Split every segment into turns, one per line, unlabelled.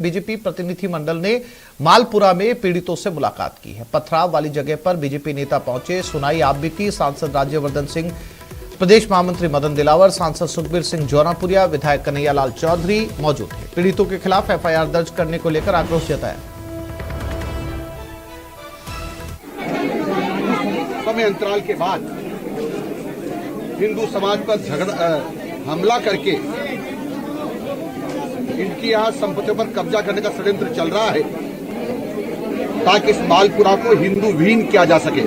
BJP प्रतिनिधि मंडल ने मालपुरा में पीड़ितों से मुलाकात की है। पथराव वाली जगह पर बीजेपी नेता पहुंचे, सुनाई आप बीती। सांसद राज्यवर्धन सिंह, प्रदेश महामंत्री मदन दिलावर, सांसद सुखबीर सिंह जौनापुरिया, विधायक कन्हैयालाल चौधरी मौजूद थे। पीड़ितों के खिलाफ एफआईआर दर्ज करने को लेकर आक्रोश जताया।
समय अंतराल के बाद हिंदू समाज पर हमला करके इनकी यहाँ संपत्तियों पर कब्जा करने का षड्यंत्र चल रहा है ताकि इस मालपुरा को हिंदू विहीन किया जा सके।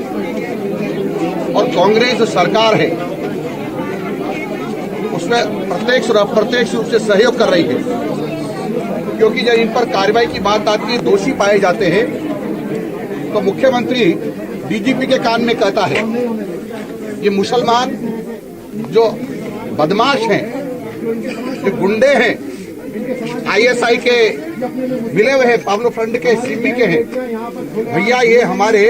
और कांग्रेस जो सरकार है उसमें प्रत्यक्ष रूप से सहयोग कर रही है, क्योंकि जब इन पर कार्रवाई की बात आती है, दोषी पाए जाते हैं, तो मुख्यमंत्री डीजीपी के कान में कहता है ये मुसलमान जो बदमाश हैं, जो गुंडे हैं, आईएसआई के मिले हुए हैं, पाब्लो फ्रंट के, सीपी के हैं, भैया ये हमारे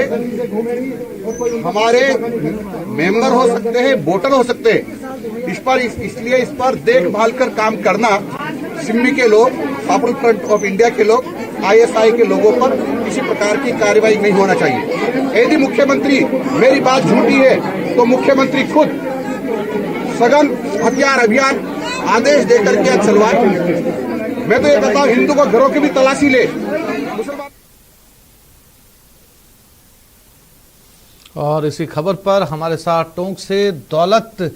मेंबर हो सकते हैं, वोटर हो सकते हैं। इसलिए इस पर देखभाल कर काम करना सिम्मी के लोग, पापुलर फ्रंट ऑफ इंडिया के लोग, आईएसआई के लोगों पर किसी प्रकार की कार्रवाई नहीं होना चाहिए। यदि मुख्यमंत्री मेरी बात झूठी है तो मुख्यमंत्री खुद सघन हथियार अभियान आदेश देकर के चलवाए। मैं तो ये कहता हूं हिंदू को घरों की भी तलाशी ले।
और इसी खबर पर हमारे साथ टोंक से दौलत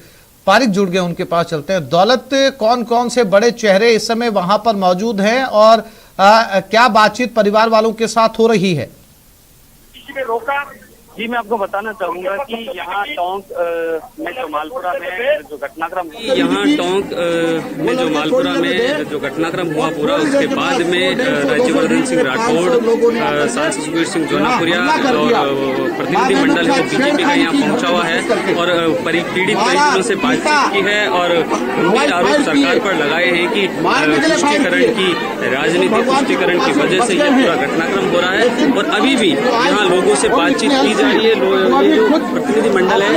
पारिक जुड़ गए, उनके पास चलते हैं। दौलत, कौन कौन से बड़े चेहरे इस समय वहां पर मौजूद हैं और क्या बातचीत परिवार वालों के साथ हो रही है?
जी, मैं आपको बताना चाहूंगा कि यहाँ टोंक में जो मालपुरा में जो घटनाक्रम जो घटनाक्रम हुआ पूरा, उसके बाद में राज्यवर्धन सिंह राठौड़, सांसद सुखबीर सिंह जौनापुरिया और प्रतिनिधि मंडल है बीजेपी का यहाँ पहुंचा हुआ है और पीड़ित परिजनों से बातचीत की है और गंभीर आरोप सरकार पर लगाए हैं कि तुष्टीकरण की राजनीतिक तुष्टीकरण की वजह से यह पूरा घटनाक्रम हो रहा है। और अभी भी यहाँ लोगों से बातचीत की जा ये जो प्रतिनिधि मंडल है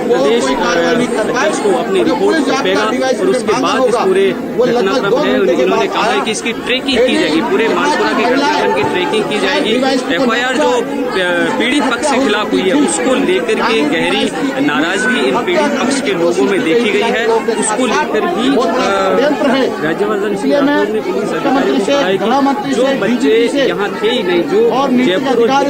प्रदेश अध्यक्ष को अपनी रिपोर्ट सौंपेगा और उसके बाद इस पूरे घटनाक्रम है उन्होंने कहा है कि इसकी ट्रैकिंग की जाएगी, पूरे मालपुरा के घटनाक्रम की ट्रैकिंग की जाएगी। एफआईआर जो पीड़ित पक्ष के खिलाफ हुई है उसको लेकर के गहरी नाराजगी इन पीड़ित पक्ष के लोगों में देखी गई है। उसको लेकर भी राज्यवर्धन सिंह राठौड़ ने पुलिस अधिकारियों को कहा कि जो बच्चे यहाँ थे ही नहीं, जो जयपुर कर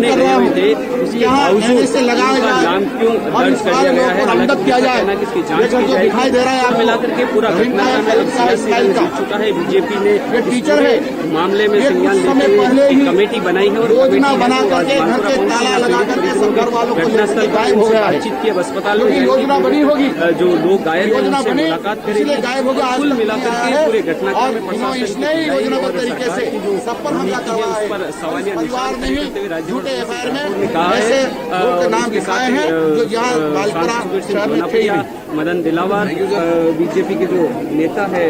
रहे हुए थे, उसके बावजूद से नाम क्यों दर्ज कर दिया गया है, हालांकि इसकी जांच की जाएगी। मिलाकर के पूरा घटनाक्रम जीत चुका है। बीजेपी ने टीचर है मामले में संज्ञान लेते हुए कमेटी बनाई है और घटनास्थल पर बातचीत की। अब अस्पताल में योजना बनी होगी, जो लोग घायल हैं उनसे मुलाकात करेंगे। कुल मिलाकर के पूरे घटनाक्रम में प्रशासन पर सवालिया निशान करते हुए राज्यवर्धन ने कहा है उसके साथ मदन दिलावर बीजेपी के जो नेता है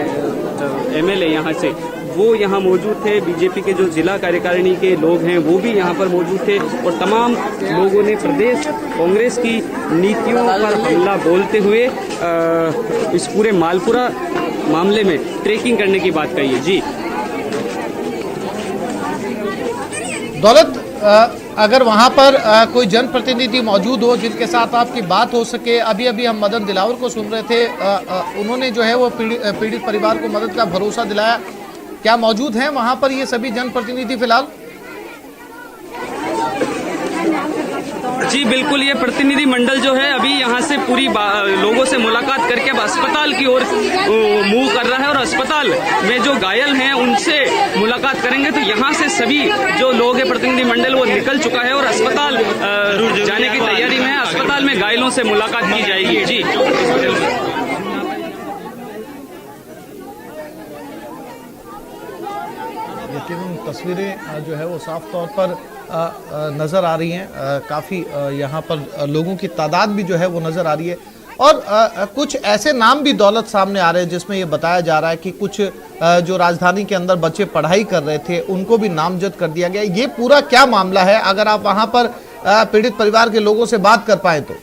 एमएलए यहाँ से, वो यहाँ मौजूद थे। बीजेपी के जो जिला कार्यकारिणी के लोग हैं वो भी यहाँ पर मौजूद थे और तमाम लोगों ने प्रदेश कांग्रेस की नीतियों पर हमला बोलते हुए इस पूरे मालपुरा मामले में ट्रैकिंग करने की बात कही है। जी
दौलत, अगर वहां पर कोई जनप्रतिनिधि मौजूद हो जिनके साथ आपकी बात हो सके। अभी हम मदन दिलावर को सुन रहे थे, उन्होंने जो है वो पीड़ित परिवार को मदद का भरोसा दिलाया। क्या मौजूद हैं वहां पर ये सभी जनप्रतिनिधि फिलहाल?
जी बिल्कुल, ये प्रतिनिधि मंडल जो है अभी यहाँ से पूरी लोगों से मुलाकात करके अब अस्पताल की ओर मूव कर रहा है और अस्पताल में जो घायल हैं उनसे मुलाकात करेंगे। तो यहाँ से सभी जो लोग हैं प्रतिनिधि मंडल वो निकल चुका है और अस्पताल जाने की तैयारी में है। अस्पताल में घायलों से मुलाकात की जाएगी। जी
यकीनन तस्वीरें जो है वो साफ तौर पर नज़र आ रही हैं। काफ़ी यहाँ पर लोगों की तादाद भी जो है वो नज़र आ रही है और कुछ ऐसे नाम भी दौलत सामने आ रहे हैं जिसमें ये बताया जा रहा है कि कुछ जो राजधानी के अंदर बच्चे पढ़ाई कर रहे थे उनको भी नामजद कर दिया गया। ये पूरा क्या मामला है, अगर आप वहाँ पर पीड़ित परिवार के लोगों से बात कर पाए तो?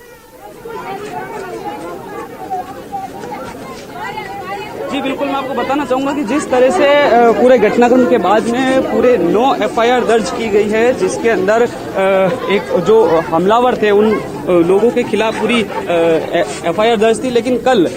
जी बिल्कुल, मैं आपको बताना चाहूंगा कि जिस तरह से पूरे घटनाक्रम के बाद में पूरे 9 एफआईआर दर्ज की गई है, जिसके अंदर एक जो हमलावर थे उन लोगों के खिलाफ पूरी एफआईआर दर्ज थी, लेकिन कल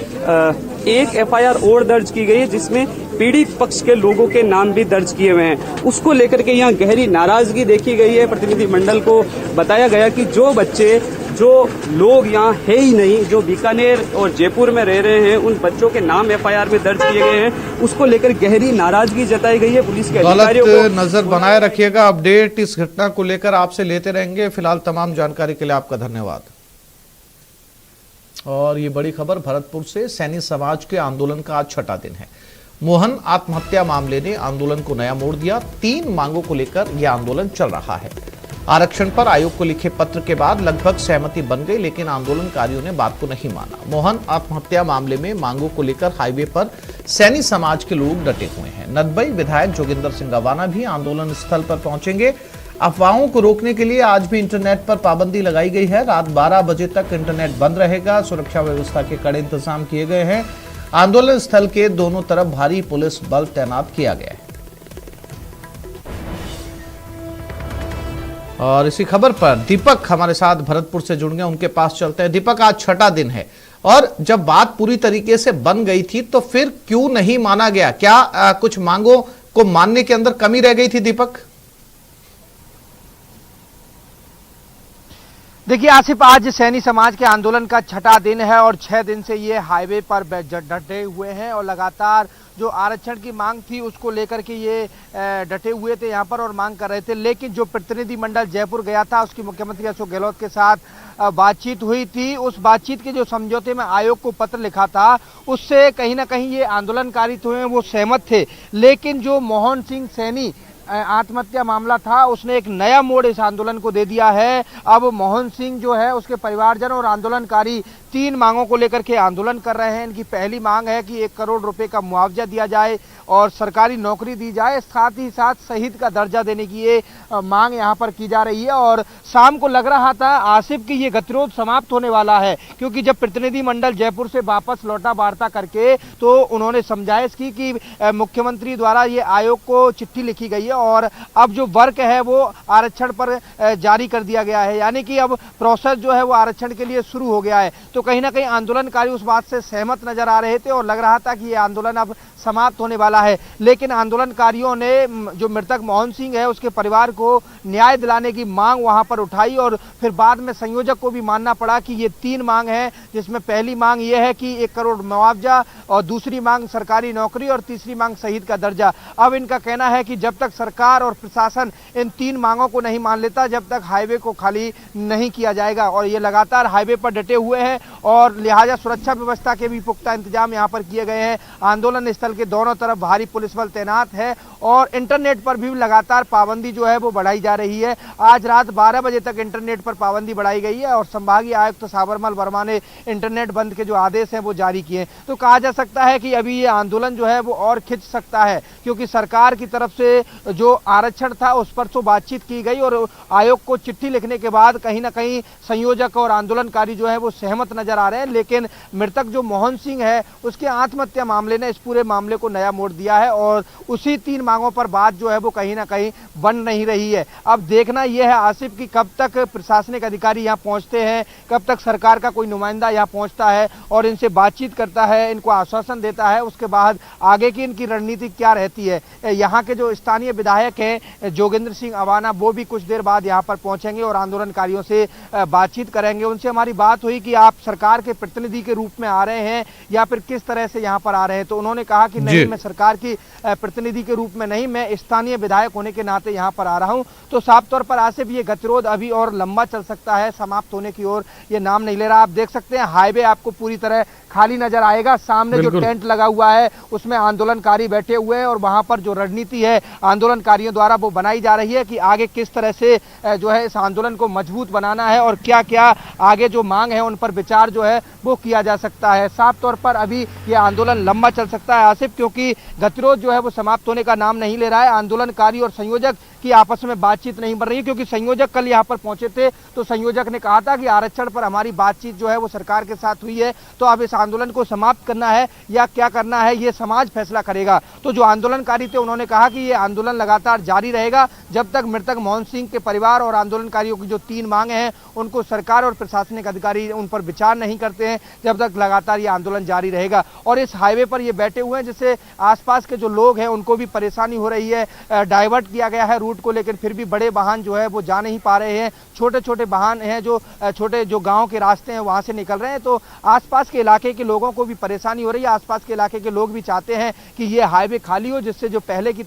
एक एफआईआर और दर्ज की गई है जिसमें पीड़ित पक्ष के लोगों के नाम भी दर्ज किए हुए हैं। उसको लेकर के यहाँ गहरी नाराजगी देखी गई है। प्रतिनिधि मंडल को बताया गया कि जो बच्चे, जो लोग यहाँ है ही नहीं, जो बीकानेर और जयपुर में रह रहे हैं, उन बच्चों के नाम एफआईआर में दर्ज किए गए हैं। उसको लेकर गहरी नाराजगी जताई गई है पुलिस के अधिकारियों को।
नजर बनाए रखिएगा, अपडेट इस घटना को लेकर आपसे लेते रहेंगे। फिलहाल तमाम जानकारी के लिए आपका धन्यवाद। और ये बड़ी खबर भरतपुर से, सैनी समाज के आंदोलन का आज 6वां दिन है। मोहन आत्महत्या मामले ने आंदोलन को नया मोड़ दिया। 3 मांगों को लेकर यह आंदोलन चल रहा है। आरक्षण पर आयोग को लिखे पत्र के बाद लगभग सहमति बन गई, लेकिन आंदोलनकारियों ने बात को नहीं माना। मोहन आत्महत्या मामले में मांगों को लेकर हाईवे पर सैनी समाज के लोग डटे हुए हैं। नदबई विधायक जोगिंदर सिंह अवाना भी आंदोलन स्थल पर पहुंचेंगे। अफवाहों को रोकने के लिए आज भी इंटरनेट पर पाबंदी लगाई गई है। रात 12 बजे तक इंटरनेट बंद रहेगा। सुरक्षा व्यवस्था के कड़े इंतजाम किए गए हैं। आंदोलन स्थल के दोनों तरफ भारी पुलिस बल तैनात किया गया है। और इसी खबर पर दीपक हमारे साथ भरतपुर से जुड़ गए, उनके पास चलते हैं। दीपक, आज 6वां दिन है और जब बात पूरी तरीके से बन गई थी तो फिर क्यों नहीं माना गया? क्या कुछ मांगों को मानने के अंदर कमी रह गई थी दीपक?
देखिए आसिफ, आज सैनी समाज के आंदोलन का 6वां दिन है और 6 दिन से ये हाईवे पर डटे हुए हैं और लगातार जो आरक्षण की मांग थी उसको लेकर के ये डटे हुए थे यहाँ पर और मांग कर रहे थे। लेकिन जो प्रतिनिधि मंडल जयपुर गया था, उसकी मुख्यमंत्री अशोक गहलोत के साथ बातचीत हुई थी। उस बातचीत के जो समझौते में आयोग को पत्र लिखा था, उससे कहीं ना कहीं ये आंदोलनकारी तो हैं वो सहमत थे। लेकिन जो मोहन सिंह सैनी आत्महत्या मामला था, उसने एक नया मोड़ इस आंदोलन को दे दिया है। अब मोहन सिंह जो है, उसके परिवारजन और आंदोलनकारी 3 मांगों को लेकर के आंदोलन कर रहे हैं। इनकी पहली मांग है कि 1 करोड़ रुपए का मुआवजा दिया जाए और सरकारी नौकरी दी जाए। साथ ही साथ शहीद का दर्जा देने की ये मांग यहाँ पर की जा रही है। और शाम को लग रहा था आसिफ की ये गतिरोध समाप्त होने वाला है, क्योंकि जब प्रतिनिधि मंडल जयपुर से वापस लौटा वार्ता करके, तो उन्होंने समझाइश की कि मुख्यमंत्री द्वारा ये आयोग को चिट्ठी लिखी गई है और अब जो वर्क है वो आरक्षण पर जारी कर दिया गया है, यानी कि अब प्रोसेस जो है वो आरक्षण के लिए शुरू हो गया है। तो कहीं ना कहीं आंदोलनकारी उस बात से सहमत नजर आ रहे थे और लग रहा था कि ये आंदोलन अब समाप्त होने वाला है। लेकिन आंदोलनकारियों ने जो मृतक मोहन सिंह है उसके परिवार को न्याय दिलाने की मांग वहां पर उठाई और फिर बाद में संयोजक को भी मानना पड़ा कि ये 3 मांग है, जिसमें पहली मांग ये है कि 1 करोड़ मुआवजा और दूसरी मांग सरकारी नौकरी और तीसरी मांग शहीद का दर्जा। अब इनका कहना है कि जब तक सरकार और प्रशासन इन 3 मांगों को नहीं मान लेता, जब तक हाईवे को खाली नहीं किया जाएगा। और ये लगातार हाईवे पर डटे हुए हैं और लिहाजा सुरक्षा व्यवस्था के भी पुख्ता इंतजाम यहाँ पर किए गए हैं। आंदोलन स्थल के दोनों तरफ भारी पुलिस बल तैनात है और इंटरनेट पर भी लगातार पाबंदी जो है वो बढ़ाई जा रही है। आज रात 12 बजे तक इंटरनेट पर पाबंदी बढ़ाई गई है और संभागीय आयुक्त साबरमल वर्मा ने इंटरनेट बंद के जो आदेश हैं वो जारी किए। तो कहा जा सकता है कि अभी ये आंदोलन जो है वो और खिंच सकता है, क्योंकि सरकार की तरफ से जो आरक्षण था उस पर तो बातचीत की गई और आयोग को चिट्ठी लिखने के बाद कहीं ना कहीं संयोजक और आंदोलनकारी जो है वो सहमत नजर आ रहे हैं। लेकिन मृतक जो मोहन सिंह है उसके आत्महत्या मामले ने इस पूरे मामले को नया मोड़ दिया है और उसी 3 मांगों पर बात जो है वो कहीं ना कहीं बन नहीं रही है। अब देखना यह है आसिफ कि कब तक प्रशासनिक अधिकारी यहाँ पहुंचते हैं, कब तक सरकार का कोई नुमाइंदा यहाँ पहुंचता है और इनसे बातचीत करता है, इनको आश्वासन देता है, उसके बाद आगे की इनकी रणनीति क्या रहती है। यहाँ के जो स्थानीय विधायक हैं जोगिंदर सिंह अवाना, वो भी कुछ देर बाद यहाँ पर पहुंचेंगे और आंदोलनकारियों से बातचीत करेंगे। उनसे हमारी बात हुई कि आप सरकार के प्रतिनिधि के रूप में आ रहे हैं या फिर किस तरह से यहाँ पर आ रहे हैं, तो उन्होंने कहा कि नहीं, मैं सरकार की प्रतिनिधि के रूप में नहीं, मैं स्थानीय विधायक होने के नाते यहाँ पर आ रहा हूँ। तो साफ तौर पर आसिफ ये गतिरोध अभी और लंबा चल सकता है, समाप्त होने की ओर ये नाम नहीं ले रहा। आप देख सकते हैं हाईवे आपको पूरी तरह खाली नजर आएगा। सामने जो टेंट लगा हुआ है उसमें आंदोलनकारी बैठे हुए हैं और वहां पर जो रणनीति है आंदोलनकारियों द्वारा वो बनाई जा रही है कि आगे किस तरह से जो है इस आंदोलन को मजबूत बनाना है और क्या क्या आगे जो मांग है उन पर विचार जो है वो किया जा सकता है। साफ तौर पर अभी ये आंदोलन लंबा चल सकता है आसिफ, क्योंकि गतिरोध जो है वो समाप्त होने का नाम नहीं ले रहा है। आंदोलनकारी और संयोजक कि आपस में बातचीत नहीं बन रही है, क्योंकि संयोजक कल यहाँ पर पहुंचे थे तो संयोजक ने कहा था कि आरक्षण पर हमारी बातचीत जो है वो सरकार के साथ हुई है, तो अब इस आंदोलन को समाप्त करना है या क्या करना है ये समाज फैसला करेगा। तो जो आंदोलनकारी थे उन्होंने कहा कि ये आंदोलन लगातार जारी रहेगा जब तक मृतक मोहन सिंह के परिवार और आंदोलनकारियों की जो 3 मांगे हैं उनको सरकार और प्रशासनिक अधिकारी उन पर विचार नहीं करते हैं, जब तक लगातार ये आंदोलन जारी रहेगा। और इस हाईवे पर ये बैठे हुए हैं जिससे आसपास के जो लोग हैं उनको भी परेशानी हो रही है। डाइवर्ट किया गया है रूट को, लेकिन फिर भी बड़े वाहन जो है वो जा नहीं पा रहे हैं। छोटे छोटे वाहन हैं जो छोटे जो गांव के रास्ते हैं वहां से निकल रहे हैं, तो आसपास के इलाके के लोगों को भी परेशानी हो रही है। आसपास के इलाके के लोग भी चाहते हैं कि ये हाईवे खाली हो, जिससे जो पहले की